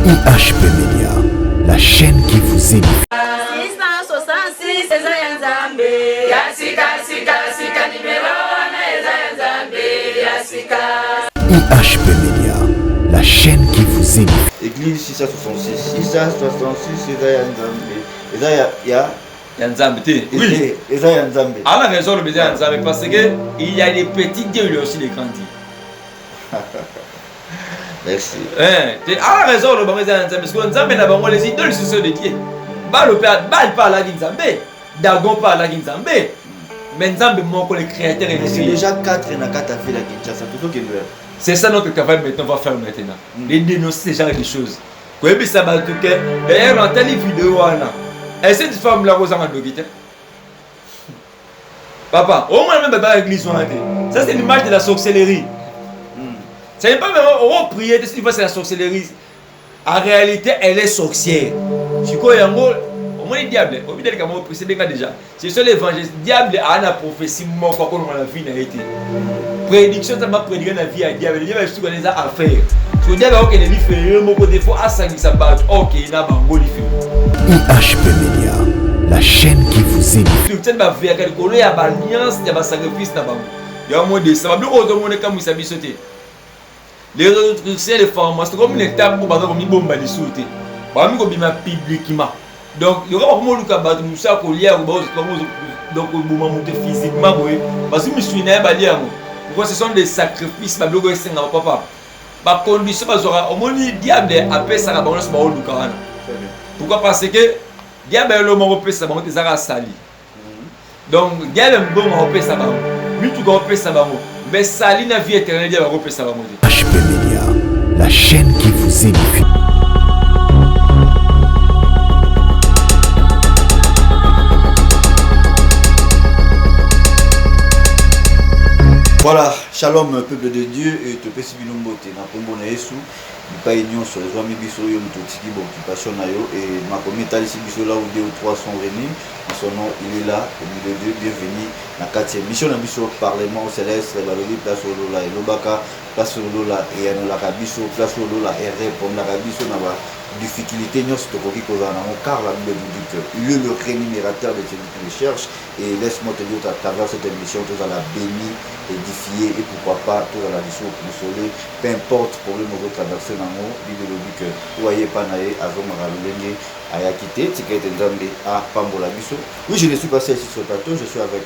IHP Media, la chaîne qui vous édifie. 666 eza ya Nzambe ya sika sika sika numero wana eza ya Nzambe ya sika. IHP Media, la chaîne qui vous édifie. Église 666 eza ya Nzambe eza ya Nzambe te. Oui, eza ya Nzambe. À la raison le besoin ya Nzambe parce que il y a des petits dieux, il y a aussi des grands dieux. Merci. À la raison le besoin ya Nzambe parce que Nzambe na bango les idoles ce sont des dieux. Bal pas la Nzambe, Dagon pas la Nzambe. Mais Nzambe moko le créateur et c'est déjà 4 na 4 à la Kinshasa tout ce que nous. C'est ça notre travail maintenant va faire maintenant. Les dénoncer ce genre de choses. Koyebi ça ba tout que d'ailleurs dans telle vidéo wana. Et cette femme là Rosa Mandogite. Papa, au moins même dans l'église ça c'est l'image de la sorcellerie. C'est pas vraiment on prier c'est la sorcellerie. En réalité, elle est sorcière. Tu connais au moins le diable. Au milieu de comment précédé déjà. C'est sur l'évangile. Diable a une prophétie mort quoi comme la vie n'a été. Prédiction ça m'a prédit la vie à diable. Le diable je connais ça à faire. Le diable a aucun ennemi fait mon côté faut à ça qui s'abat. OK, il a bango li fait. IHP Media, la chaîne qui vous édifie. Tu sais ba vie à quel côté il y a alliance, il y a sacrifice na bango. Il y a moins de ça va bien autour comme il s'habille sauter. Les retrocès les formations comme une étape pour battre comme une bombe à dissoute. Bah comme bima publiquement. Donc il y aura vraiment le cas battre Moussa Kolia ou donc au moment monter physiquement parce que je suis né ba liamo. Pourquoi ce sont des sacrifices ba blogo senga papa. Ba condition ba zora au moins diable appelle ça la balance ba olu kana. Pourquoi parce que diable le mo repé ça ba monter ça sali. Donc diable bon repé ça ba. Lui tout repé ça ba. Mais sali na vie éternelle diable repé ça ba monter. IHP Media, la chaîne qui vous édifie. Voilà, shalom peuple de Dieu et te pesi bilombote na kombo na Yesu pas union sur les amis biso yo mutotiki bon qui passion na yo et ma communauté ici biso là où 2 ou 3 sont venus son nom il est là au milieu de Dieu bienvenue na 4e mission na biso parlement céleste balobi place lola et lobaka place lola et na la biso place lola et répondre na biso na ba difficulté nyos to koki koza na car la Bible dit que il est le rémunérateur de celui qui le cherche et laisse-moi te dire à travers cette émission tu vas la bénir édifier et pourquoi pas tout dans la vie consoler peu importe problème aux autres traverser dans nous Bible dit que voyez pas naé azomara lenge aya quitté tikete nzambe a pambola biso. Oui, je ne suis pas ici sur le plateau, je suis avec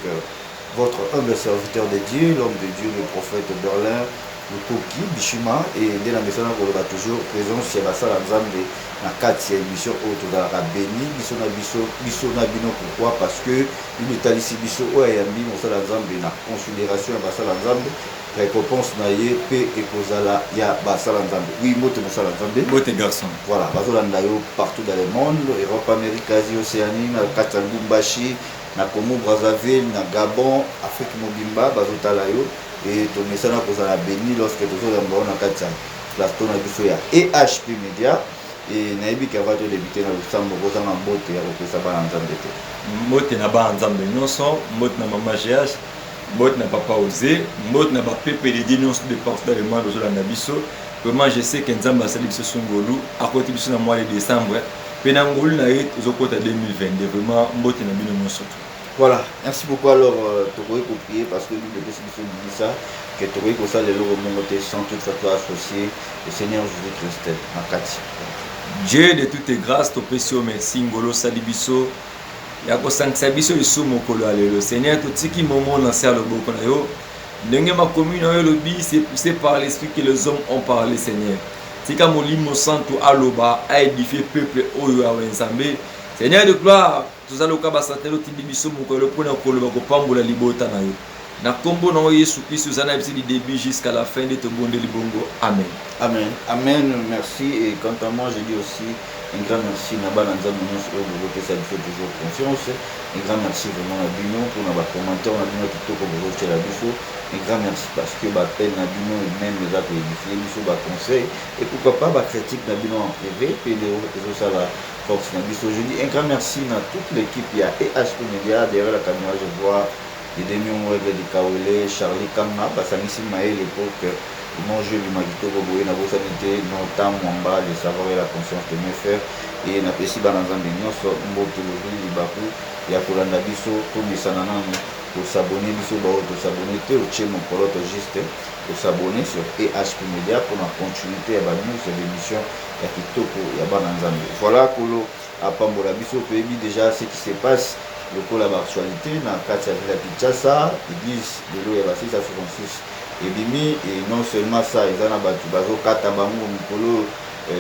votre humble serviteur de Dieu, l'homme de Dieu, le prophète Berlin le Koki Bishuma et dès la maison on va toujours présence chez la salle ensemble na 4e émission autour de la béni biso na bino pourquoi parce que une italisi biso o yambi on salle ensemble na considération ba salle ensemble récompense na ye pe ekozala ya ba salle ensemble oui moto na salle ensemble Bote garçon voilà bazolanda yo partout dans le monde Europe Amérique Asie Océanie na Katalumbashi na Congo Brazzaville na Gabon Afrique mobimba bazotala yo et ton message a béni lorsque tu es dans la carte plateau na biso ya IHP Media et naibi qui va te débuter dans le sambo boza na mbote ya kopesa ba nzambe te mbote na ba nzambe nyonso mbote na mama GH mbote na papa Osé mbote na ba pepe de nyonso de partout dans le monde ozolanda biso vraiment je sais que nzambe asali biso songolu à côté biso na mois de décembre pe na ngolu na ye ozokota 2022 vraiment mbote na bino nyonso. Voilà, merci beaucoup alors tu pourrais prier parce que nous devons dire ça que tu pourrais que ça les lots monter sans toutefois toi associé le Seigneur Jésus-Christ makati. Dieu de toutes grâces to pesio merci ngolo salibiso ya ko sankisa biso iso mokolo alelo Seigneur to tiki momo na ser le boko na yo ndenge ma commune yo lobi c'est poussé par l'esprit que les hommes ont parlé Seigneur. Tika molimo santo aloba a édifié peuple oyo ya nzambe Seigneur de gloire tozaloka basatelo tindi biso mokolo pona koloba ko pambola libota na yo na kombo na Yesu Christ uzana biso du début jusqu'à la fin de te bonde libongo amen amen amen merci et quant à moi je dis aussi un grand merci na bana nzambe nyonso oyo bozopesa biso toujours confiance un grand merci vraiment na bino pour na ba commentaire na bino kitoko bozotela biso un grand merci parce que ba peine na bino et même les autres édifier biso ba conseil et pourquoi pas ba critique na bino en privé puis les ça la force na biso. Je dis un grand merci à toute l'équipe il y a IHP Media derrière la caméra je vois les demi-ouègles de Kawele Charlie Kama Basanisi Maé l'époque manger le magito boboye na bosa nete non temps mwamba le savoir et la conscience de mieux faire et na pesi bana nzambe nyonso mbote lozuli libaku ya kolanda biso tomisana nanu s'abonner biso bao s'abonner te otie mokolo to juste s'abonner sur EHP Media pour la continuité ya ba news de l'émission ya kitoko ya bana nzambe. Voilà kolo apambola biso toyebi déjà ce qui se passe lokola ba actualité na kati ya ville ya Kinshasa, église de l'eau ya ba 666 et bimi et non seulement ça ils en a battu bazo kata bango mikolo.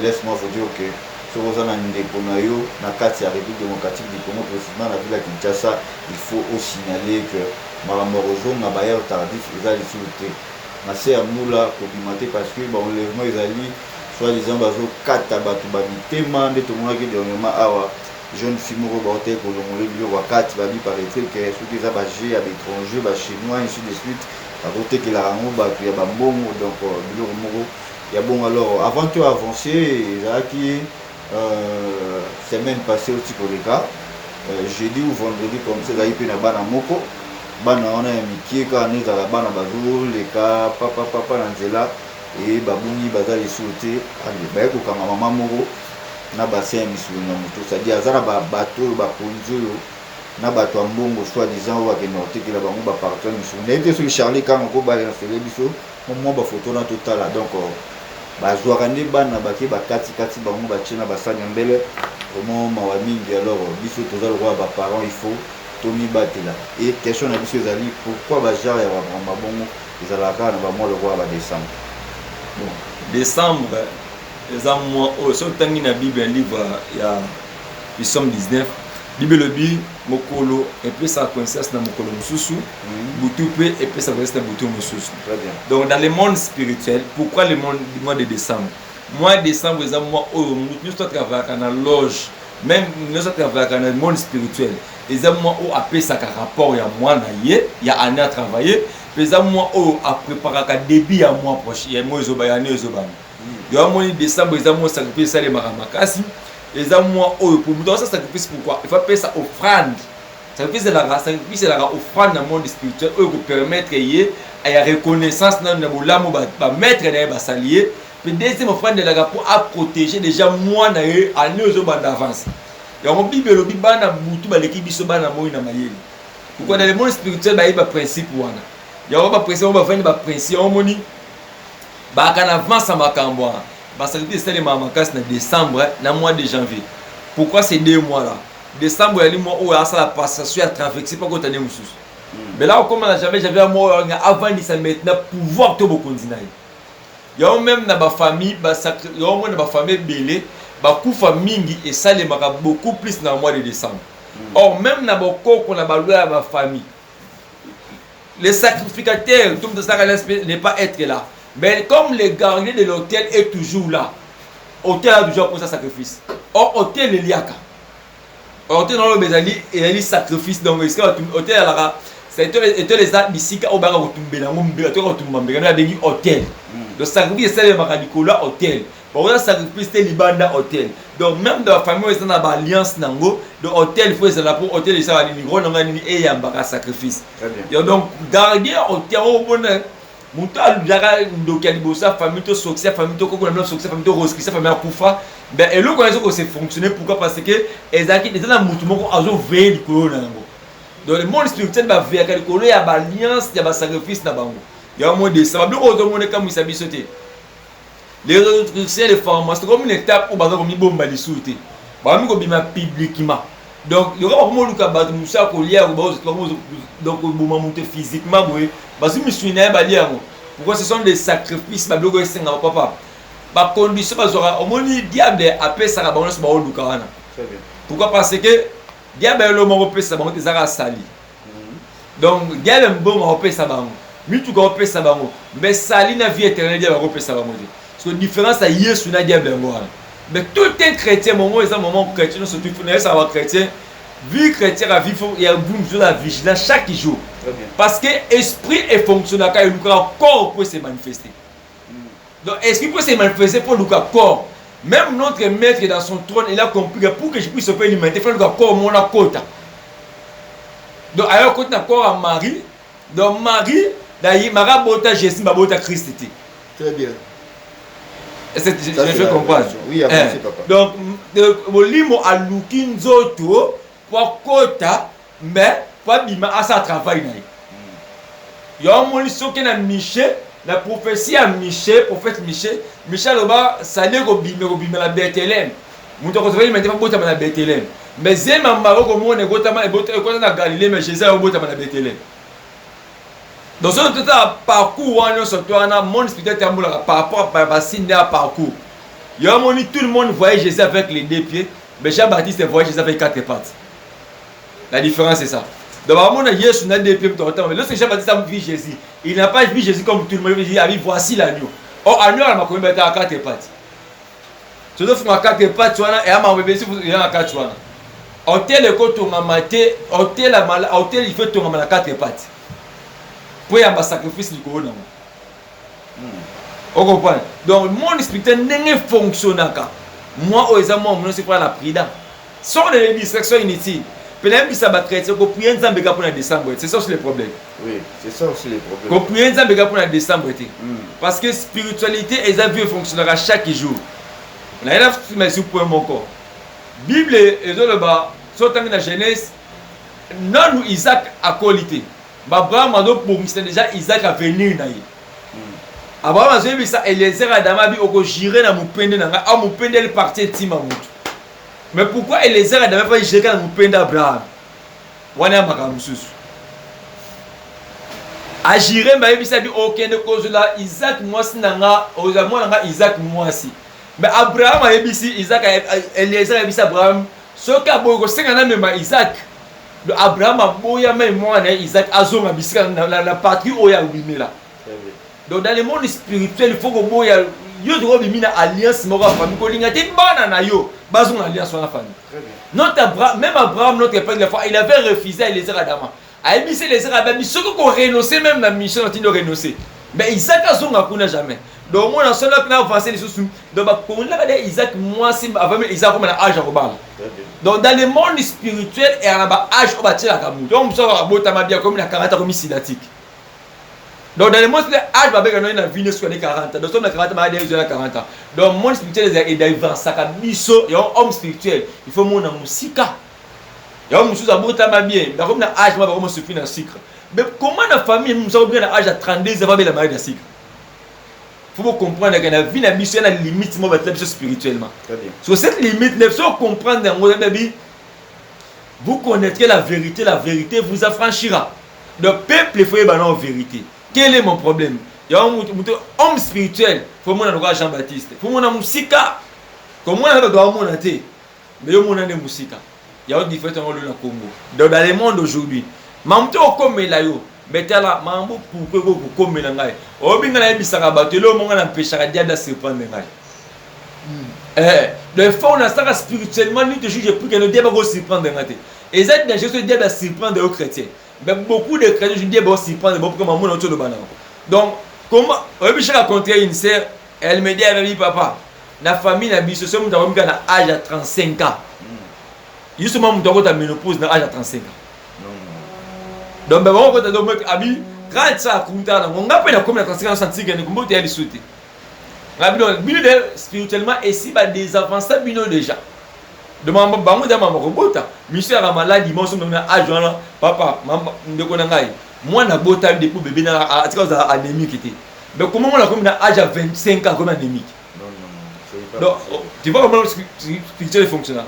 Laisse-moi vous dire que sur aux ndeko na yo na kati ya République démocratique du Congo précisément la ville ya Kinshasa, il faut aussi signaler que Maramorozo na bayer tardif ezali sute na se amula kobimate parce que ba enlèvement ezali soit disant bazo kata batu ba mitema nde to mona ke dernièrement awa jeune fille moko ba hotel ko longole bilo wakati ba bi paraît-il que ceux qui za ba G à l'étranger ba chinois ainsi de suite à côté que la rango ba ya ba mbongo donc bilo moko ya bon. Alors avant de avancer ezaki semaine passée au Tikoleka jeudi ou vendredi comme ça ezali pe na bana moko bana wana ya mikie ka nezala bana bazo leka papa na nzela et babungi bazali sauter ali ba ko kama mama moko na bassin misulu na moto c'est-à-dire azara ba bateau ba konzo na bato ya mbongo soit disant ou akende otekela bango bapartenaire misulu nayebi te soki Charlie kanga ko balela sele biso mwa bafoto na totala donc bazwaka nde bana bake bakati bango batie na basani ya mbele vraiment mawa mingi. Alors biso toza lokola baparent il faut tomibatela et question na biso ezali pourquoi bagenre ya bamama bongo ezalaka na bamwa lokola badécembre. Bon, décembre eza mois oyo so otangi na bible ya livre ya Psaume 19 bible elobi mokolo epesa coïncidence na mokolo mosusu butu mpe epesa coïncidence na butu mosusu. Donc dans le monde spirituel, pourquoi le mois de décembre? Mois de décembre eza mois oyo nyonso travaillaka na loge, même nyonso travaillaka na monde spirituel eza mois oyo apesaka rapport ya mois na ye ya année à travailler mpe eza mois oyo apreparaka début ya mois prochain ya mois ezoba ya année ezobana. Yo moni décembre eza mois sacrifice esalemaka makasi eza mois oyo pour mutu ça sacrifice. Pourquoi? Il faut appeler ça offrande. Sacrifice elaka offrande na monde spirituel oyo ko permettre ye aya reconnaissance na bolamu ba maître na ye basali ye. Puis deuxième offrande elaka pour à protéger déjà moi na ye année ezobana d'avance. Yango bible elobi bana mutu baleki biso bana moi na mayeli. Pourquoi dans le monde spirituel ba yeba principe wana. Yango ba principe ba vendre ba principe omoni ba kana avance makambo. Bah ça veut dire makasi na décembre na mois de janvier. Pourquoi ces 2 mois là? Décembre il y a le mois où ça la passation à traverser pas côté mususu. Mais là comme on j'avais un mois avant de ça maintenant pouvoir to beaucoup continuer. Il y a même dans ma famille ba sacré il y a même dans ma famille belé ba kufa mingi et ça les maka beaucoup plus dans le mois de décembre. Or même dans beaucoup qu'on a balou à ma famille. Les sacrificateurs tout ça n'est pas être là. Mais comme le gardien de l'hôtel est toujours là, l'hôtel a toujours posé un sacrifice. Or, l'hôtel est liaka. L'hôtel dans le bezali et sacrifice. Donc, l'hôtel là, c'est les arbres ici qui ont été hôtel. Le sacrifice c'est le Maradicola hôtel. Pour le sacrifice c'est Libanda hôtel. Donc, même dans la famille, ils ont une alliance nango. Le hôtel, il faut être là pour hôtel, il faut et un sacrifice. Donc, gardien hôtel au bonheur. Muta jara ndokalibosa famille to succès famille to koko na succès famille to roskisa famille akufa ben et le connaissons que c'est fonctionner pourquoi parce que ezaki était na mutu moko azo veiller likolo na ngo dans le monde spirituel ba veiller ka likolo ya ba alliance ya ba sacrifice na bango ya mo de ça ba blo ko mona comme ça bisoté les c'est les formations comme une étape où bazo mi bomba lisouté ba mi ko bima publiquement donc il y aura vraiment luka ba musa ko lia ko donc boma monter physiquement boy parce que je suis né pourquoi ce sont des sacrifices ba blogo esenga papa ba condition ba zora au moni diable appelle ça ba onso ba oluka wana. Pourquoi? Parce que diable le mo repé ça ba on ezara sali. Donc diable mbongo repé ça ba mi tu ko repé ça ba mais sali na vie éternelle diable repé ça ba parce que différence à Yesu na diable wana. Mais tout un chrétien moment est un moment chrétien surtout il faut savoir chrétien vie chrétienne à vivre il y a besoin de la vigilance chaque jour. Parce que l'esprit est fonctionnel quand le corps peut se manifester. Donc l'esprit peut se manifester pour le corps. Même notre maître dans son trône, il a compris que pour que je puisse se alimenter, il faut le corps mon côté. Donc alors quand on a corps à Marie, donc Marie, d'ailleurs Marie bota Jésus, bota Christ. Très bien. Est-ce que je comprends? Oui, avancez, papa. Donc, molimo aluki nzoto pour kota, mais pour bima asa travail na. Yo moni soki na Michel, la prophétie à Michel, prophète Michel oba salé ko bima la Bethléem. Muto ko travailler maintenant bota na Bethléem. Mais zema maro ko mona gota na Galilée, mais Jésus a bota na Bethléem. Donc, ce tout un parcours, on a mon spirituel par rapport à signe parcours. Il y a tout le monde voyait Jésus avec les deux pieds, mais Jean-Baptiste voyait Jésus avec quatre pattes. La différence c'est ça. Donc, on a Jésus sur deux pieds, mais lorsque Jean-Baptiste a vu Jésus, il n'a pas vu Jésus comme tout le monde. Il a dit voici l'agneau. Or, l'agneau, il m'a connu à quatre pattes. Tu dois faire quatre pattes, et à ma bébé, il y a quatre pattes. Hôtel, le côté, on a maté, hôtel, il faut tourner à quatre pattes. Pour y avoir un sacrifice du corona. Vous comprenez? Donc, mon spirituel n'est pas fonctionnant. Moi, aux amours, je ne sais pas la prière. Sans les distractions inutiles. Peut-être que ça va créer, c'est qu'on prie un zambéga pour décembre. C'est ça aussi le problème. Oui, c'est ça aussi le problème. Qu'on prie un zambéga pour décembre. Parce que spiritualité, elle a vu fonctionnera chaque jour. On a un sur point mon corps. Bible et le bas, surtout dans la Genèse, non, Isaac a qualité. Abraham a déjà Isaac a venu na ye. Abraham a dit ça Eliezer Adama bi oko girer na mupende na nga a mupende le parti tima mutu. Mais pourquoi Eliezer Adama pas girer na mupende Abraham? Wana makamu susu. A girer ba yebisa bi okende cause la Isaac mwasi na nga oza mwana nga Isaac mwasi. Mais Abraham a yebisi Isaac Eliezer yebisa Abraham soka bogo senga na mema Isaac. Abraham a boya même moi Isaac azonga bisika la patrie oya ubimela. Donc dans le monde spirituel il faut que boya yo doit bimina alliance moko famille ko linga te bana na yo bazonga alliance na famille. Notre Abraham, même Abraham notre père la fois il avait refusé Eliezer Adama. A ebisi Eliezer Adama soko ko renoncer même la mission dont il renoncer. Mais Isaac azonga kuna jamais. Donc moi dans cela que avancer les choses donc pour là Isaac moi si avant Isaac comme un âge à rebal. Donc dans le monde spirituel et en bas âge au bâtir la camoufle. Donc on sort à botama bien comme la 40 comme sidatique. Donc dans le monde spirituel âge va bien dans vie sur les 40. Donc on a 40 ma des 40 ans. Donc monde spirituel est d'arriver ça ka biso et homme spirituel, il faut mon musika. Il y a un monsieur à botama bien, dans comme na âge va comme suffit dans sucre. Mais comment la famille nous avons bien à âge à 32 ans va bien la maladie de sucre. Il faut comprendre que la vie n'a pas de limite spirituellement. Sur cette limite, il faut comprendre que vous connaîtrez la vérité vous affranchira. Le peuple, il faut y avoir vérité. Quel est mon problème? Il y a un homme spirituel, il faut que Jean-Baptiste, il faut que Moussika, comment on doit monter? Mais il y a des Moussika. Il y a une différence dans le Congo. Dans le monde aujourd'hui, je comme là. Mais là, mambo pourquoi vous comme la ngai obinga na bisaka batelo monga na pêchera diable serpent de ngai le fond na ça spirituellement nous te juge plus que le diable va serpent de ngai et ça dans Jésus diable serpent de chrétiens mais beaucoup de chrétiens je dis bon serpent de beaucoup comme mon autour de banana. Donc comment obi chaka rencontrer une sœur elle me dit avec papa la famille na biso so muta komika na âge à 35 ans justement muta ko ta ménopause na âge à 35 ans. Donc, ben, on va dire que quand ça a coûté, on a pas comme la conséquence antique, on a été sauté. Spirituellement, et si des enfants, ça bino déjà. De ma maman, de ma robota, monsieur a malade, il m'a dit, papa, maman, de konangai. Moi, na bota depuis bébé na anémique était. Mais comment on a comme âge à 25 ans comme anémique? Donc, tu vois comment le spirituel fonctionne.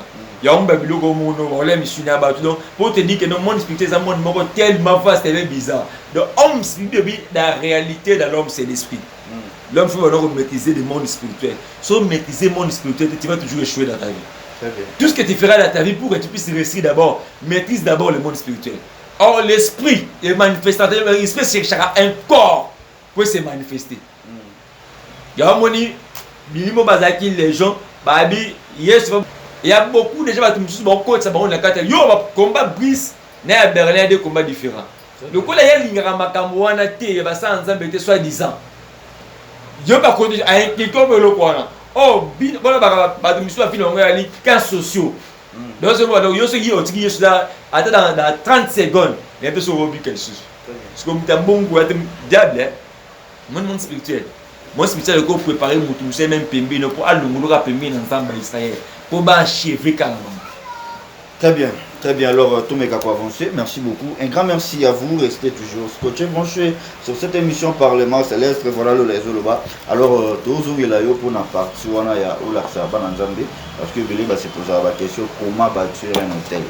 Il y a un babylone comme on l'a mis sur la base. Donc, pour te dire que le monde spirituel est un monde tellement vaste et bizarre. Donc, l'homme spirituel, la réalité de l'homme, c'est l'esprit. L'homme faut alors maîtriser le monde spirituel. Sans maîtriser le monde spirituel, tu vas toujours échouer dans ta vie. Tout ce que tu feras dans ta vie pour que tu puisses réussir d'abord, maîtrise d'abord le monde spirituel. Or, l'esprit est manifestateur. L'esprit cherchera un corps pour se manifester. Il y a un moment, les gens, il y a beaucoup de gens qui sont en côte, il y a un combat brise, il y a Berlin des combats différents. Le coup, il y a un makamouana, il y a un soi-disant. Il y a un qui comme le coin. Oh, il y a un cas sociaux. Donc, il y a dans 30 secondes, il y a un peu sur quelque chose. Parce que tu as un bon diable, mon monde spirituel. moi spécial ko préparer mutu c'est même pembe no pour alunguluka pembe na nzamba Israël pour ba chever kala. Très bien, très bien. Alors, tous mes gars pour avancer, merci beaucoup. Un grand merci à vous. Restez toujours scotchés, branchés sur cette émission Parlement Céleste. Voilà le réseau là-bas. Alors, tous les gens pour n'a pas si on a ya ou la saba en Zambie parce que Belé va se poser la question comment bâtir un hôtel.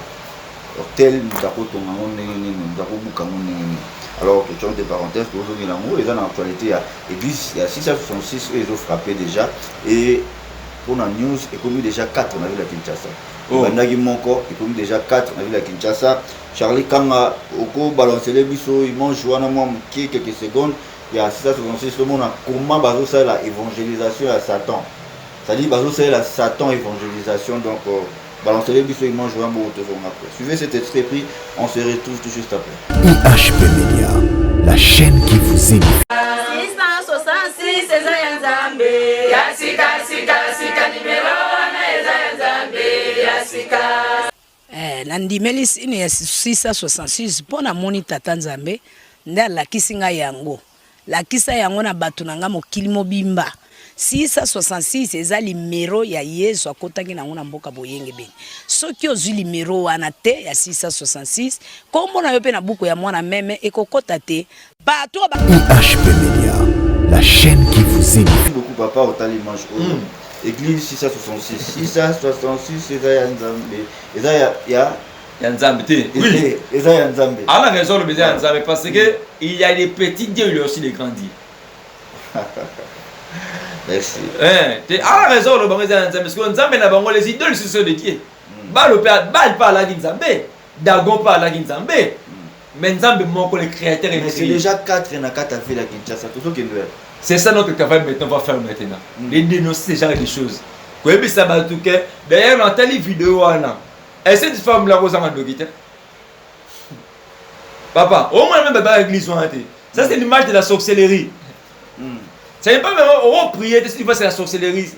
Hôtel, nous avons ton nom, nous avons beaucoup de nom. Alors, question de parenthèse, tous les gens les en actualité, il y a l'église, il y a 666 ils ont frappé déjà et pour la news, il y a déjà 4 on a vu la Kinshasa. Bandagi Monko, il y a déjà 4 on a vu la Kinshasa. Charlie Kanga, Oko balancer les bisous, il mange quelques secondes. Il y a 666 le monde a comment bazo ça la évangélisation à Satan. C'est-à-dire bazo ça la Satan évangélisation donc balancer les bisous, il mange un bon après. Suivez cet extrait pris, on se retrouve tout juste après. IHP Media, la chaîne qui vous édifie. 666 eza ya Nzambe ya sika numero wana eza ya Nzambe ya sika nandimeli sini ya 666 mpona moni tata Nzambe nde alakisi ngai yango lakisa yango na bato na nga mokili mobimba 666 eza limero ya Yesu akotaki nango na mboka boyenge beni soki ozwi limero wana te ya 666 kombo na yo pe na buku ya mwana meme ekokota te bato IHP Media, la chaîne qui vous édifie. Merci beaucoup papa au talimage. Église 666 666 eza ya Nzambe eza ya Nzambe te. Oui, eza ya Nzambe. ala raison le besoin de Nzambe parce que il y a des petits dieux il y a aussi des grands dieux. Merci. Tu as raison le besoin de Nzambe parce que Nzambe na bango les idoles ce sont des dieux. Bal pas la Nzambe, Dagon pas la Nzambe. Mais Nzambe moko le créateur et c'est déjà 4 na 4 à faire la Kinshasa tout ce qui est. C'est ça notre travail maintenant va faire maintenant. Les dénoncer ce genre de choses. Kwebi sabatuke d'ailleurs dans telle vidéo wana. Et cette femme là aux amandogite. Papa, au moins même dans l'église ça c'est l'image de la sorcellerie. C'est pas vraiment on prier de cette fois c'est la sorcellerie.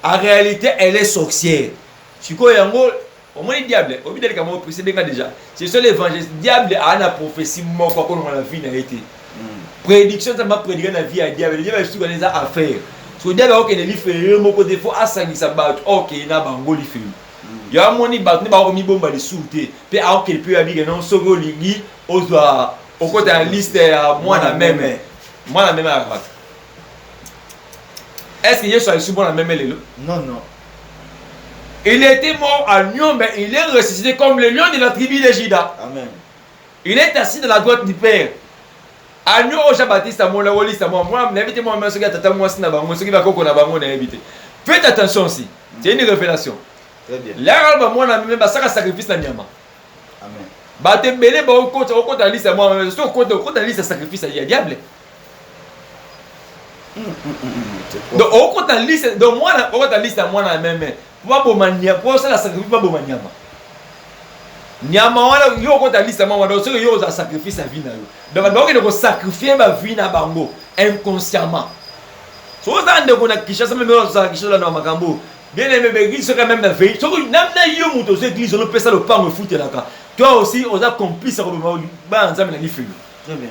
En réalité, elle est sorcière. Tu connais yango au moins le diable, au milieu de comment précédent déjà. C'est sur l'évangile diable a une prophétie mort quoi qu'on la vie n'a été. Prédiction ça m'a prédire la vie à diable, le diable est tout les affaires. Parce que le diable OK il fait moko des fois asangi sa battu OK na bango li fait. Ya moni battu ba ko mi bomba li souté. Pe a OK peut habiller non sogo lingi ozwa au côté en liste à moi la même. Moi la même à est-ce que Yesu a reçu bon la même lelo? Non non. Il était mort à Lyon, mais il est ressuscité comme le lion de la tribu de Juda. Amen. Il est assis dans la droite du Père. À Lyon, au Jean-Baptiste, à mon liste, à moi, n'invitez moi, monsieur, à moi, c'est n'abang, monsieur, qui va coco n'abang, on a invité. Faites attention aussi. C'est une révélation. Très bien. Là, moi, on a même ça sacrifice na nyama. Amen. Bah, t'es belé, bah, au compte à liste à moi, mais au compte à liste à sacrifice à diable. Donc, au compte à liste, donc moi, au compte à liste à moi, même. Pour ça la sacrifice pas bon nyama. Nyama wala yo ko ta liste mama donc yo za sacrifice sa vie na yo. Donc il faut sacrifier ma vie na bango inconsciemment. So ça ndeko na Kinshasa même za Kinshasa na makambo. Bien aimé église c'est quand même la veille. So namna yo muto zo église on peut ça le pas me foutre là ka. Toi aussi on a complice ko ba nzambe na lifu. Très bien.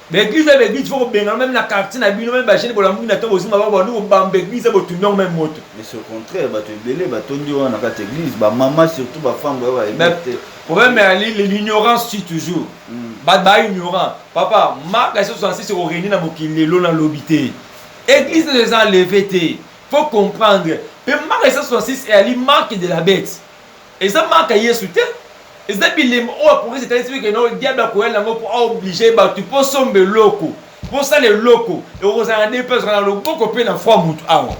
Mais église il faut bien même la quartier na bino même ba jeune bola muna to aussi maba nous ba église ba tout non même moto. Mais c'est au contraire ba to belé ba tondi wana na kati église ba maman surtout ba femme ba le problème est l'ignorance tue toujours. Ba ignorant. Papa, Marc 66 au réuni na mokili lo na lobité. Église les enlever té. Faut comprendre. Mais Marc 66 est l'image de la bête. Et ça marque à Yesu té. Et ça bilim oh pour c'est ainsi que non diable a koel nango pour obliger ba tu peux somber loko. Pour ça les locaux. Et on a des personnes dans le beaucoup pe na foi mutu awa.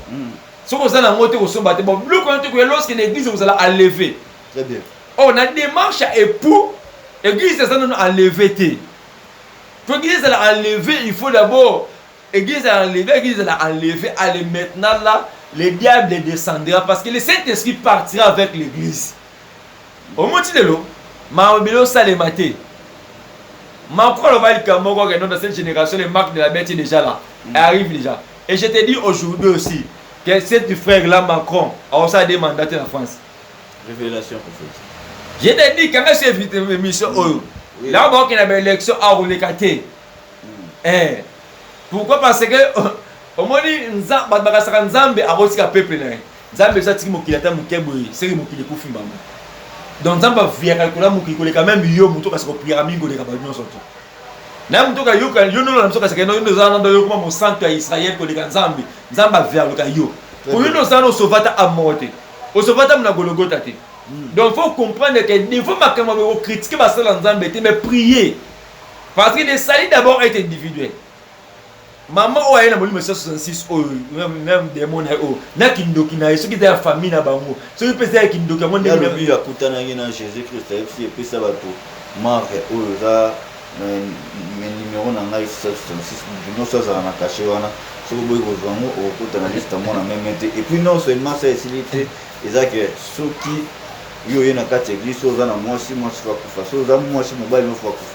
Ce que ça na moto ko somba té bon le quand que lorsque l'église vous allez enlever. Très bien. On a des marches à époux. L'église ça nous enlever té. Pour l'église elle a enlevé, il faut d'abord l'église a enlevé, l'église elle a enlevé, allez maintenant là, le diable descendra parce que le Saint-Esprit partira avec l'église. Au moment de l'eau, ma bilo ça les maté. Ma croix le va le dans cette génération les marques de la bête est déjà là. Elle arrive déjà. Et je te dis aujourd'hui aussi que cet frère là Macron a aussi des mandats en France. Révélation prophétique. Je te dis quand même c'est vite mission là on va qu'il y a une élection à rouler. Pourquoi? Parce que omoni nzambe bakasaka nzambe akotika peuple na ye nzambe eza tiki mokili ata moke boye seki mokili ekufi mbamba donc nzambe aviaka kola mokili koleka meme yo moto kasi kopriaka mingi koleka bato nyonso to na moto kayoka yo nono na moto kasaka yo eza nando yo koma mosantu ya israel koleka nzambe nzambe aviaka yo oyo noza na osova ata amort te osova ata mona gologota te donc faut comprendre que il faut makambo boye critiquer basala nzambe te mais prier parce que le salut d'abord est individuel. Maman o ayena molimo 66 o même démon o na kindoki na yeso ki ta famille na bango so ki pesa kindoki mo ndenge na biyo akutana na Jésus Christ et pesa bato marre o za numéro na ngai 66 non ça ça na caché wana so boy ko zango o kutana liste mo na même et puis non seulement ça facilité eza que soki yo yena kati église so za na mwasi fa kufa so za mwasi mobile no fa kufa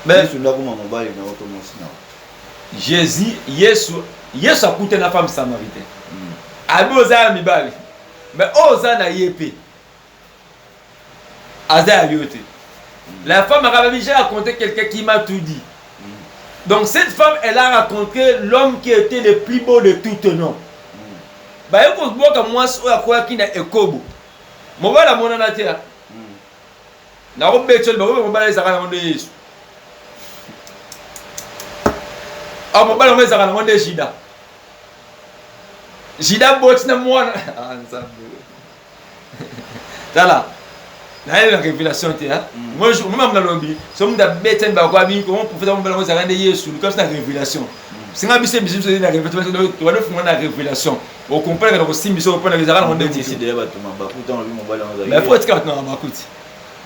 mais so ndako mobile na auto mwasi na Jésus, Yesu a coûté la femme samaritaine. Abi oza mibali. Mais oza na yepe. Aza yote. La femme a raconté quelqu'un qui m'a tout dit. Donc cette femme, elle a raconté l'homme qui était le plus beau de tout nom. Bah écoute, moi comme moi, so quoi qui na ekobo. Mo ba la mona na tia. Na robe betchel, ba ba les ara na Yesu. Ah, mon bal, on va s'arranger de Jida. Jida bot na moi. Ah, ça. Là. Là, la révélation était là. Moi, je même dans le lobby. Somme de bêtes ba quoi bi comment pour faire on va s'arranger Yesu comme c'est la révélation. C'est un bise bise c'est la révélation. Tu vas le faire la révélation. On comprend que aussi mission on peut les arranger de Jésus de ba tuma ba pourtant lui mon bal on mais faut être quand non ba écoute.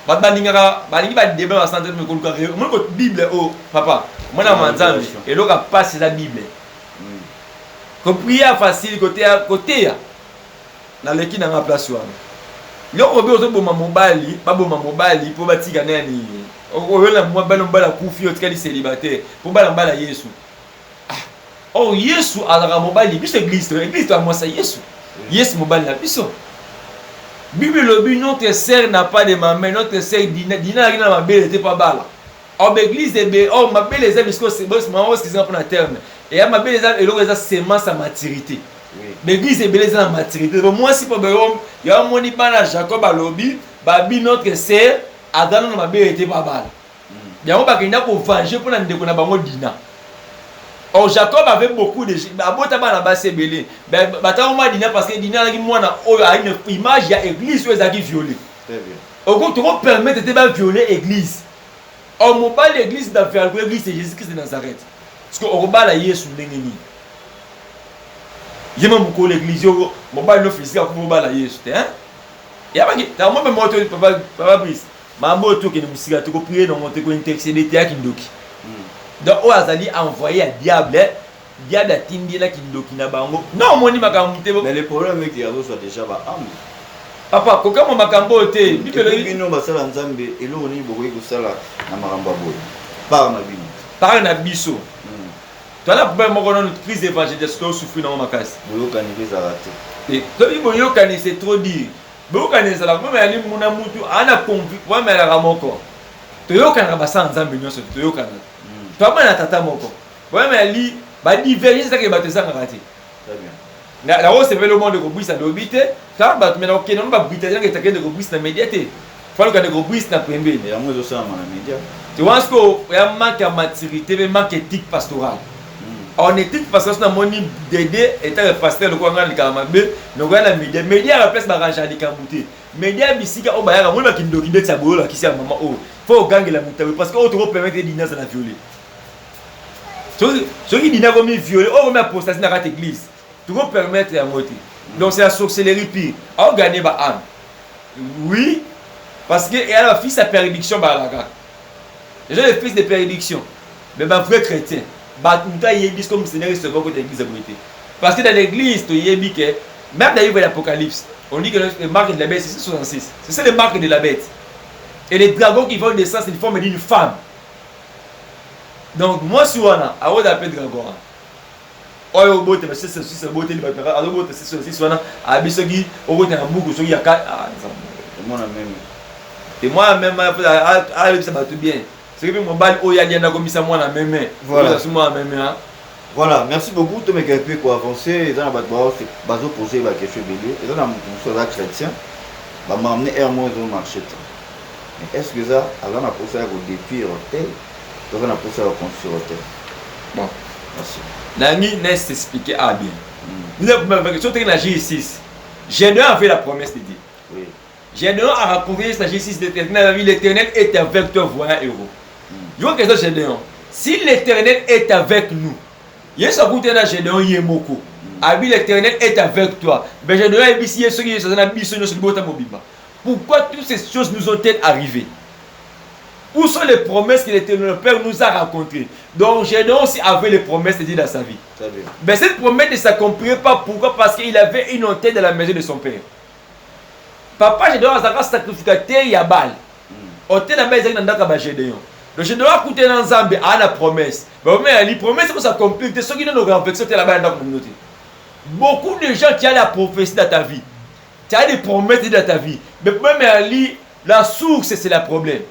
Ba ninga ba débat santé me ko moi ko Bible oh papa. Moi na manzambi et l'autre passe la Bible. Comme prière facile côté ya. Na leki na ma place wana. Loko be ozo boma mobali, pas boma mobali pour batika nani. O yo na moi balo mbala kufi o tikali célibataire pour bala mbala Yesu. Oh Yesu ala mobali biso église à moi ça Yesu. Yesu mobali na biso. Bible le but notre sœur n'a pas de maman, notre sœur dina na ma belle était pas bala. Oh l'église oh ma belle les amis c'est maman ce qu'ils ont pour la terme et ma belle les amis et l'autre semence à maturité. L'église est belle en maturité. Moi si pour il y a mon ibana Jacob à lobby babi notre sœur Adam ma belle était pas bala. Il y a on ba kenda pour venger pour na ndeko na bango dina. Oh Jacob avait beaucoup de abota bana ba se belé. Bata on dina parce que dina la ki mwana oyo a une image ya église où ezaki violé. Très bien. Au coup tu permettre de pas violer église. On m'a pas l'église d'affaires, l'église c'est Jésus-Christ de Nazareth. Parce qu'on va la Yesu ndengeni. Yema moko l'église yo, mo ba no physique ko ba la Yesu te hein. Ya ba ki, ta mo be moto papa Brice. Ma moto ke ni musika to ko prier no moto ko intercéder te akindoki. Donc o azali envoyer à diable, diable atindi la kindoki na bango. Non moni makamute. Mais le problème est qu'il y a soit déjà ba âme. Papa, ko kama makambo te, bibele bino basala nzambe elo ni bokoyi kusala na makambo boye. Par na bino. Par na biso. Tu as la problème mon notre crise évangélistique que souffrir dans ma casse. Boyo kanise za raté. Et toi boyo kanise c'est trop dire. Boyo kanise la même ali muna mutu ana convict, ouais mais la ramoko. To yo kana basa nzambe nyonso to yo kana. Toi ba na tata moko. Ouais mais ali ba diverger ça que ba te sanga raté. Très bien. La rose c'est le monde de Gobris à l'obité. Car bah maintenant ok non ba britannique qui t'aquête de Gobris na médiaté. Faut que de Gobris na pembe. Et amour de ça na média. Tu vois ce que y a manque de maturité, mais manque d'éthique pastorale. En éthique parce que c'est un moni d'aider étant le pasteur le quoi ngana likamabé, no ngana média. Média à la place barrage à likamouté. Média bisika o bayara mo ba kindoki de sabolo la kisi à maman oh. Faut gangue la mutabe parce que on te permettre dîner dans la violer. Ceux qui dîner comme violer, on remet apostasie dans l'église. Tu peux permettre à monter. Donc c'est la sorcellerie pire. On gagne ba âme. Oui, parce que il y a la fils à péridiction par la gare. Déjà le fils de péridiction. Mais ma vrai chrétien, bah tout ça il dit comme Seigneur se voit que l'église a brûlé. Parce que dans l'église, tu y dit que même dans l'Apocalypse, on dit que les marques de la bête c'est 66. C'est ça les marques de la bête. Et les dragons qui vont descendre, c'est une forme d'une femme. Donc moi si on a on appelle dragon. Oyo bote mais c'est bote li batara alo bote c'est wana abisogi obote na buku soki ya ka moi même et moi même ça va tout bien c'est que mon bal oya lienda comme ça moi na même voilà c'est moi même hein Voilà, merci beaucoup. Tu m'as peu quoi avancer. Ils ont posé la question belé. Ils ont un chrétien. Bah m'a amené un mois au marché. Mais est-ce que ça, avant la posé au depuis hôtel, donc on a posé à construire hôtel. Bon, merci. Nani n'est expliqué à bien. Nous avons une question de la G6. Gédéon avait la promesse de Dieu. Oui. Gédéon a raconté la G6 d'éternel. La vie l'éternel est avec toi, voyant héros. Je vois question Gédéon. Si l'éternel est avec nous, il y a ce côté là Gédéon Yemoko. Abi l'éternel est avec toi. Mais Gédéon est ici, ce qui est sur la mission sur le bota mobima. Pourquoi toutes ces choses nous ont-elles arrivé? Où sont les promesses que l'éternel Père nous a racontées? Donc Gédéon aussi avait les promesses de Dieu dans sa vie. Mais cette promesse ne s'accomplirait pas. Pourquoi? Parce qu'il avait une antenne dans la maison de son père. Papa Gédéon a sacrificateur Yabal. Antenne dans la maison de Gédéon. Donc Gédéon a coûté dans Zambie à la promesse. Mais les promesses vont s'accomplir. C'est ce qui nous renversent là-bas dans la communauté. Beaucoup de gens qui ont la prophétie dans ta vie. Tu as des promesses dans ta vie. Mais même la source, c'est le problème.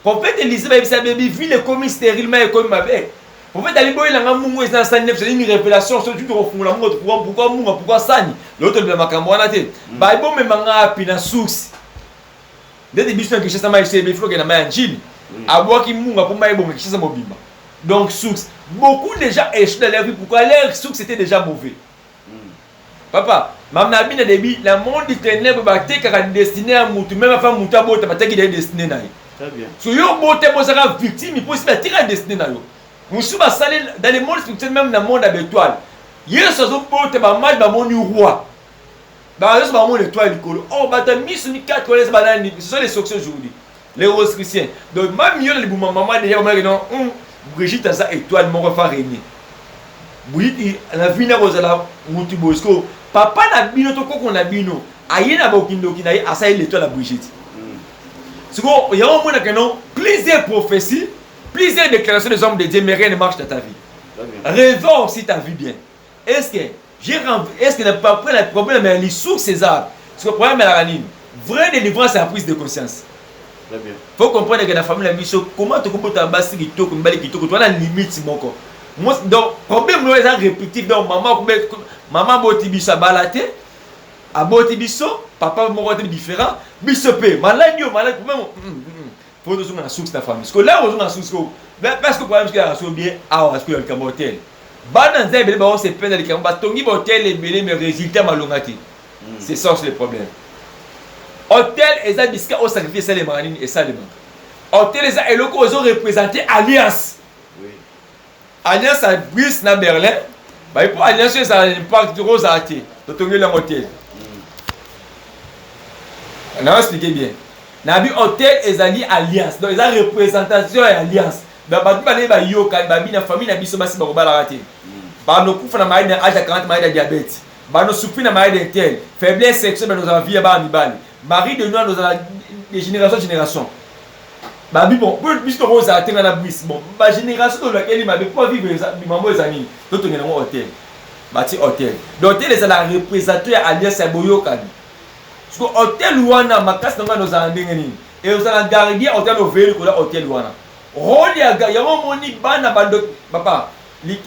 Prophète Élisée, il vit les commis stérilement et comme ma bête. Prophète Ali Boy, c'est une révélation sur tout le pourquoi Sani. L'autre, le Macamboana. Bible, mais manga pina source. Dès le début, c'est que ça m'a essayé, il faut que la main Jim. À boire qui mourra pour maïbo, mais qui ça m'a bimba. Donc, source. Beaucoup de gens échouent dans leur vie. Pourquoi leur source était déjà mauvais? Papa, Mamna Bina Debi, la monde du ténèbre, qui a destiné à Moutou, même à faire Moutou, qui est destiné à Très bien. Si vous êtes victime, il faut aussi la tirer à destinée. Nous sommes dans le monde spirituel, même dans le monde habituel. Il y a des choses qui sont mal dans le roi. Dans le monde étoile, oh, bah, t'as mis sur les 4 collèges, ce sont les succès aujourd'hui. Les roses chrétiens. Donc, même si les maman déjà, Brigitte a ça étoile, mon refait régner. Brigitte, la vie n'a pas de bosco. Papa n'a bino, tout qu'on a bino. Aïe n'a pas de ça l'étoile à Brigitte. Il y a un moment où plusieurs prophéties, plusieurs déclarations des hommes de Dieu, mais rien ne marche dans ta vie. Rêvons aussi ta vie bien. Est-ce que n'a pas pris le problème, mais les sources César? Parce que le problème est la ligne. Vraie délivrance, c'est la prise de conscience. Il faut comprendre que la famille, la mission, comment tu peux t'abasser qui toque, tu as une limite, mon corps. Donc, le problème est répétitif. Donc, maman, botibiso a balaté, a botibiso, papa, mon côté différent, bisopé, malade, faut que la source de la famille. Parce que là, on a la source, parce que le problème, c'est que la source bien, parce que le camotel. Dans un bébé, on se peine dans le camotel, tongi botel, les bébés, mais résultat malongati. C'est ça, c'est le problème. Hôtel, ils ont biscuit au sacrifice, c'est les marines et ça, les manques. Hôtel, ils ont représenté Alliance. Alliance à Brice, na Berlin. Bah, pour Alliance, ça a un impact de rose à thé. Donc, on a un hôtel. On va expliquer bien. Nabi hôtel, ils ont dit Alliance. Donc, ils ont représentation et Alliance. Bah, bah, yoka, bah, la famille, nabi, so, massi, bah, la raté. Bah, nous couvre na maille d'âge à 40 maille de diabète. Bah, nous souffrons na maille d'intel. Faiblesse sexuelle, bah, nous avons vie à bas, Marie de nous, nous avons des générations en génération. Bah, bon, puisque Rose a été dans la brise, bon, ma génération dans laquelle il m'avait pas vivre, maman et amis, tout est dans un hôtel. Bâti hôtel. L'hôtel est la représentée à Alliance à Boyokani. Parce que l'hôtel Luana, ma casse dans nos andingani. Et vous allez garder hôtel au vélo, hôtel Luana. Rôle, il y a un moni ban à bande, papa.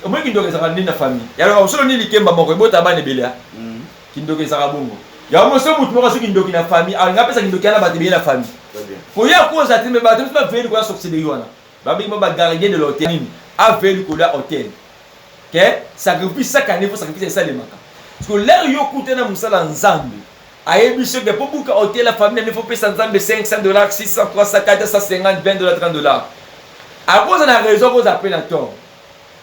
Au moins qu'il doit rester dans la famille. Et alors, on se dit qu'il y a un bon tabac de Bélia. Qui doit rester à Bongo. Il y a un monsieur qui doit rester dans la famille. Alors, il y a un person qui doit rester dans la famille. Faut y avoir cause à te me battre, tu vas venir quoi sur ces deux ans. Babi m'a gardé de l'hôtel. A vécu quoi l'hôtel. Ok? Sacrifice chaque année, faut sacrifier ça les manques. Parce que l'air yo coûte na musala nzambe. Aye monsieur que pour bouquer hôtel la famille il faut payer nzambe $500, $600, $300, $450, $20, $30. À cause de la raison vous appelez la tort.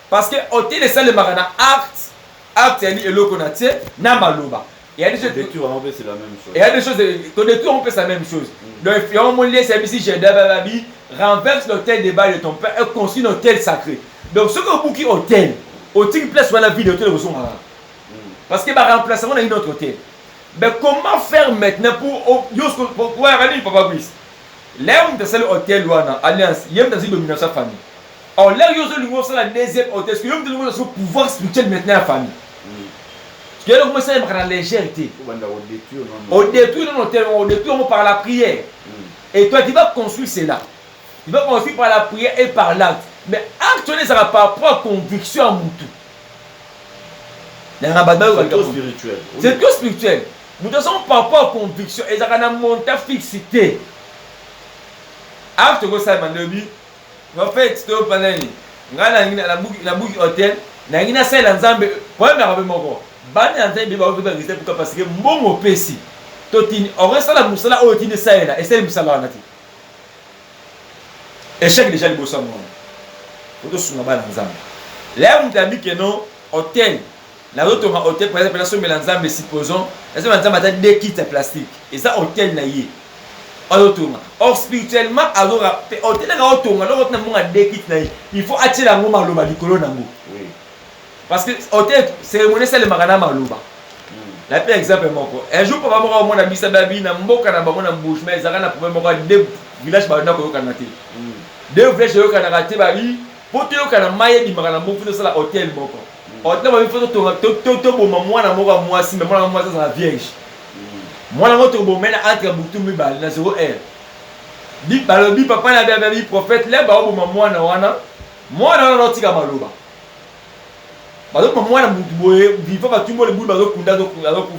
Parce que hôtel est ça le marana acte et le konatie na maloba. Il y a des choses. C'est la même chose. Il y a des choses. Ton détour, on fait la même chose. Donc, il y a un moment service, j'ai d'abord renverse l'hôtel des balles de ton père et construit un hôtel sacré. Donc, ce que vous bouquez hôtel, hôtel place sur la vie de l'hôtel, parce que bah remplacement on a une autre hôtel. Mais comment faire maintenant pour aller papa Brice? Là on est hôtel Luana Alliance, il y a une domination famille. Alors là il y a la deuxième hôtel, parce que il y a un pouvoir spirituel maintenant à la famille. Il y a la légèreté. On détruit par la prière. Et toi, tu vas construire cela. Tu vas construire par la prière et par l'acte. Mais actuellement, ça va par rapport à conviction à Moutou. Il y a un bâtiment c'est trop spirituel. C'est trop spirituel. Nous sommes par rapport à conviction. Et ça a monté fixité. Après que ça m'a dit, en fait, c'est au panel. La boucle hôtel. Na ngina sala nzambe problème ya moko bana nzambe ba okoba ngisa pour parce que mbongo pesi totini oresa la musala o tini sala et c'est musala na ti échec déjà liboso mo oto sunga bana nzambe là on t'a dit que non hôtel la autre hôtel par exemple la somme nzambe supposons la somme nzambe ta deux kits plastique et ça hôtel na yé automa or spirituellement alors hôtel na automa alors na monga deux kits na il faut attirer la ngoma loba likolo nango. Oui. Parce que hôtel cérémonie c'est le magana maluba. La pire exemple moko. Un jour papa moko mona bisa babi na mboka na bango na bouche mais ezaka na problème moko deux villages ba na ko kana te. Deux villages yo kana raté babi poto yo kana maye di magana moko fino sala hôtel moko. Hôtel ba fino to boma mwana moko mwasi mais mwana mwasi ça vierge. Mwana moko boma na entre butu mi bal na 0 heure. Di balobi papa na babi prophète là ba boma mwana wana tika maluba. Parce que moi, il faut que tout le monde ait un peu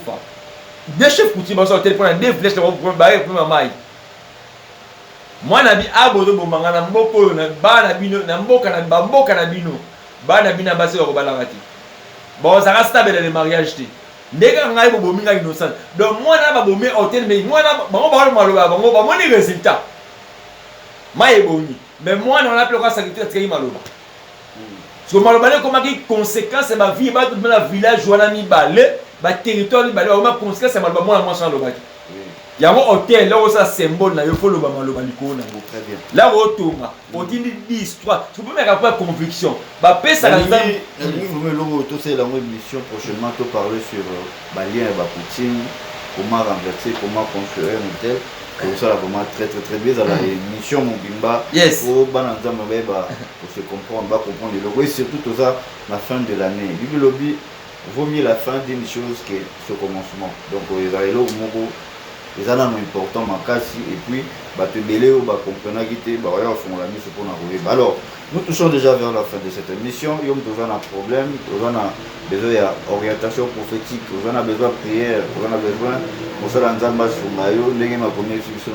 des chefs qui sont sur le téléphone, des flèches qui sont sur le téléphone. Moi, je suis à Bodo, je suis à Mboko, je suis à Mboko, je suis à Mboko, je suis à Mboko. Bon, ça reste stable dans les mariages. Dès que je suis innocent. Donc, moi, je suis à hôtel, mais moi, je suis résultat. Mais moi, je suis à sacrifier. Parce que malobane comment qui conséquence ma vie ba tout dans village wana mi balé ba territoire mi balé ma conséquence c'est malobane moi sans lobaki. Il y a un hôtel là où ça symbole là il faut le malobane ko na go très bien. Là où tonga on dit l'histoire. Tu peux me rappeler conviction. Ba pesa la nzambe. Vous me logo tout c'est la émission prochainement to parler sur balien ba Poutine, comment renverser, comment construire un hôtel. Et ça, vraiment très bien dans la mission Mobimba. Yes. Pour se comprendre, comprendre le logo. Et surtout, tout ça, la fin de l'année. Le lobby vaut mieux la fin d'une chose que ce commencement. Donc, les aéros, les années important, ma casse. Et puis, te mêler ou comprendre qui font la mission pour nous. Alors, nous touchons déjà vers la fin de cette émission. Nous avons un problème, nous avons besoin d'orientation prophétique, nous avons besoin de prière, nous avons besoin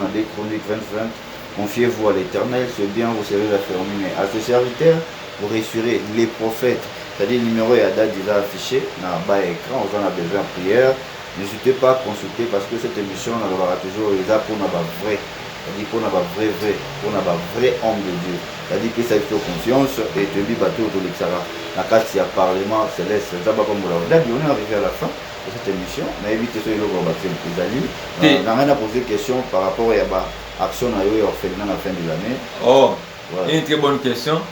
de Chroniques 20-20. Confiez-vous à l'Éternel, ce bien vous serez affermi. Mais à ce serviteur, vous réussirez les prophètes. C'est-à-dire le numéro et la date déjà affiché dans le bas écran, vous en avez besoin de prière. N'hésitez pas à consulter parce que cette émission, on aura toujours les pour nous vrai. C'est-à-dire qu'on a un vrai homme de Dieu. C'est-à-dire que ça fait confiance et te dit bateau de l'Exara. La carte, il y a Parlement céleste. On est arrivé à la fin de cette émission. On a évité ce que l'on va faire plus d'amis. On a rien à poser de questions par rapport à l'action à la fin de l'année. Oh, voilà. Une très bonne question.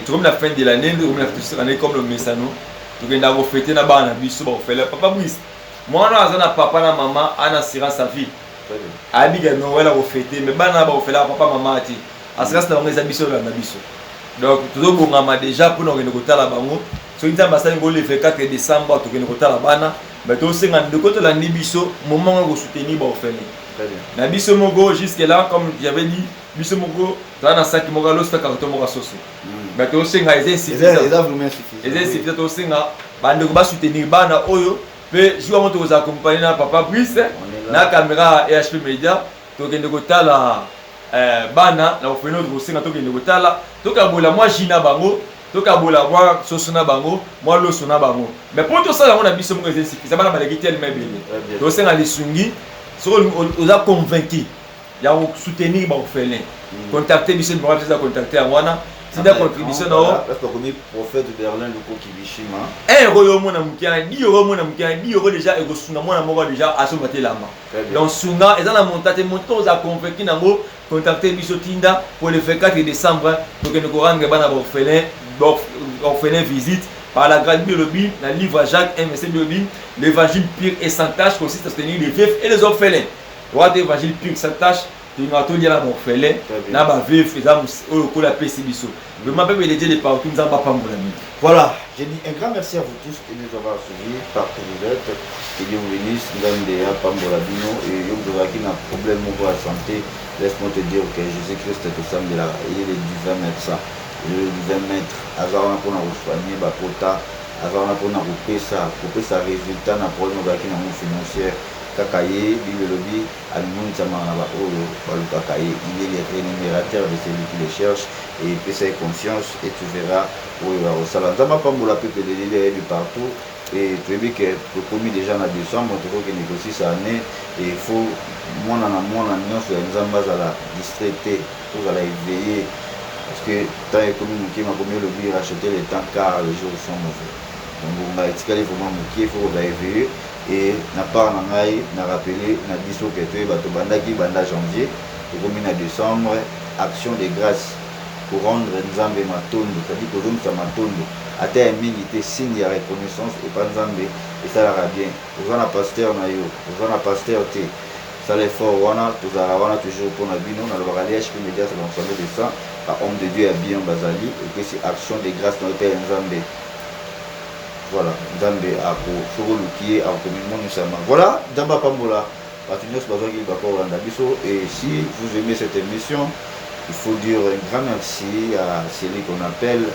Comme la fin de l'année, comme le Messano, tu viens d'avoir fêté na bana biso ba faire papa Brice. Moi na azana papa na maman ana assurance sa vie. Abiga Noël a fêté mais bana ba faire papa maman ati. Assurance na ngeza biso na biso. Donc toujours bongama déjà pour nous rendre kotala bango. So nzamba sa ngo le 4 décembre to rendre kotala bana, mais to senga de côté la biso moment ngo soutenir ba faire. Na biso mogo jusque là comme j'avais dit biso mogo dans na sac mogo lo sta carton mogo soso. Mais to senga to senga bande ko ba soutenir bana oyo pe jour moto za accompagner na papa Brice na caméra EHP Media to rendre kotala bana na ofeno to senga to rendre kotala to ka bola moi jina bango to ka bola moi soso na bango moi lo sona bango. Mais pour tout ça on a biso mogo ça bana ba lekiti elle mebele. To senga lisungi on a convaincu, il y a soutenir les orphelins. Contacter Michel Moral, c'est contacter à moi. C'est une contribution. Parce que comme prophète de Berlin, le Kokibishima. 1 euro, mon amour, 10 euros, mon amour, 10 euros déjà, et mon amour déjà à se mettre la main. Donc, Sunga, et dans la montée, on a convaincu Nango, contacter Michel Tinda pour le 24 décembre, pour que nous rendons les orphelins visite. Par la grâce de Bible, dans le livre Jacques 1, verset 2, l'évangile pur et sans tâche consiste à soutenir les veufs et les orphelins. Droit d'évangile pur et sans tâche, tu vas tout dire à l'orphelin, n'a pas veuf, et là, on a PC biso. Je m'appelle les dieux de partout, nous n'avons pas mon ami. Voilà, je dis un grand merci à vous tous de nous avoir suivis par Télévet. Que Dieu vous bénisse, nous avons déjà Pambolabino et nous avons un problème pour la santé. Laisse-moi te dire que Jésus-Christ est au sein de la. Il est le divin médecin. Le divin maître, Azara pour nous soigner, Bakota, azala mpona kopesa résultat na problème ozalaki nango financière kaka ye bible elobi amimonisama na baoyo balukaka ye. Il est rémunérateur de celui qui le cherche et pesa ye confiance et tu verras oyo bakosala. Nzambe apambola peuple de lile ayebi partout. Et toyebi ke tokomi déjà na décembre tokokende kosisa année et il faut mwana nyonso ya nzambe azala distrait te tozala éveillé parce que temps ekomi moke makomi elobi racheter le temps car les jours sont mauvais. Donc on etikali vraiment moke il faut kozala éveillé. Et na part na ngai na rappelé na biso ke toyeba tobandaki banda janvier tokomi na décembre action de grâce pour rendre nzambe matondo, c'est-à-dire kozomisa matondo ata ya mingi te signe ya reconnaissance epa nzambe esalaka bien. Oza na pasteur na yo, oza na pasteur te, sala effort wana tozala wana toujours mpona bino nalobaka LHP Media c'est l'ensemble de ça ba homme de Dieu ya bien bazali epesi action de grâce na ota ya nzambe. Voilà, nzambe akosokoluki ye akomimonusama. Voilà, nzambe apambola bato nyonso bazwaki bakolanda biso. Et si vous aimez cette émission, il faut dire un grand merci à celui qu'on appelle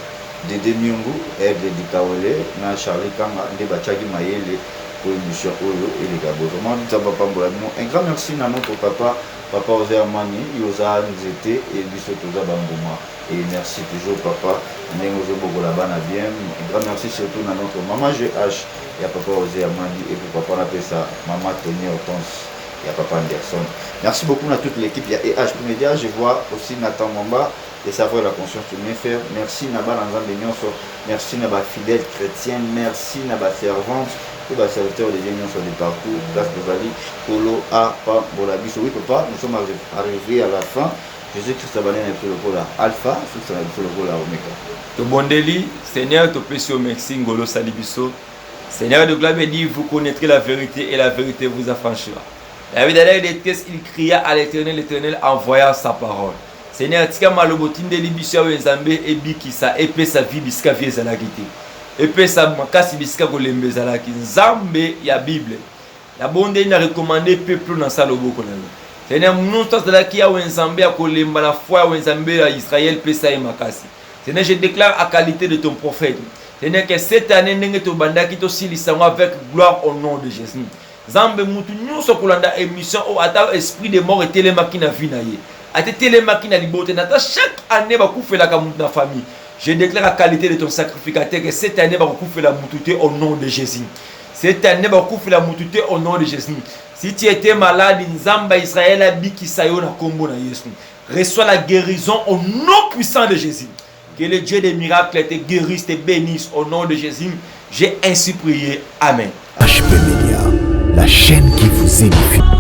Dédé Nyungu, Aigle du Kaolé, na Charlie Kanga, nde bachaki mayele pour émission oyo et les gars. Vraiment, nzambe apambola bino. Un grand merci à notre papa Oser Mani, Yosa Nzete et biso toza bangoma. Et merci toujours papa, Nengozo Bogola Bana bien. Un grand merci surtout à notre maman GH, et à papa Oser Mani et pour papa on appelle ça maman Tony Hortense. Il y a Papa Anderson. Merci beaucoup à toute l'équipe. Il y a EH Média. Je vois aussi Nathan Mamba et savoir la conscience de bien faire. Merci Naba Nanzambe Nyonso. Merci Naba fidèle chrétien. Merci Naba servante. Tous les serviteurs de Dieu sont de partout. Place de Vali, Polo, A, Pa, Bolabiso. Oui, papa, nous sommes arrivés à la fin. Jésus-Christ a balayé un peu le rôle à Alpha, c'est un peu le rôle à Omega. To bondeli, Seigneur, te pèse au merci, Ngolo Salibiso. Seigneur de gloire, dit, vous connaîtrez la vérité et la vérité vous affranchira. La vie d'ailleurs des tests, il cria à l'Éternel, l'Éternel envoya sa parole. Seigneur, tika malobotine de libisha wenzambe et bikisa et pe sa vie biska vie zalakiti. Et pe sa makasi biska kolembe zalaki. Nzambe ya Bible. La bonde n'a recommandé peuple dans sa lobo kolanga. Seigneur, nous tous zalaki ya wenzambe ya kolemba la foi wenzambe ya Israël pe sa makasi. Seigneur, je déclare à qualité de ton prophète. Seigneur, que cette année n'enge to bandaki to silisanga avec gloire au nom de Jésus. Zambe mutu nyonso kolanda émission o ata esprit de mort et télémaki na vie na ye. Ate télémaki na libote nata chaque année ba koufela ka mutu na famille. Je déclare la qualité de ton sacrificateur que cette année ba koufela mutu au nom de Jésus. Cette année ba koufela mutu au nom de Jésus. Si tu étais malade, Nzamba Israël a biki sayo na kombo na Yesu. Reçois la guérison au nom puissant de Jésus. Que le Dieu des miracles te guérisse, te bénisse au nom de Jésus. J'ai ainsi prié. Amen. HP Media, la chaîne qui vous édifie.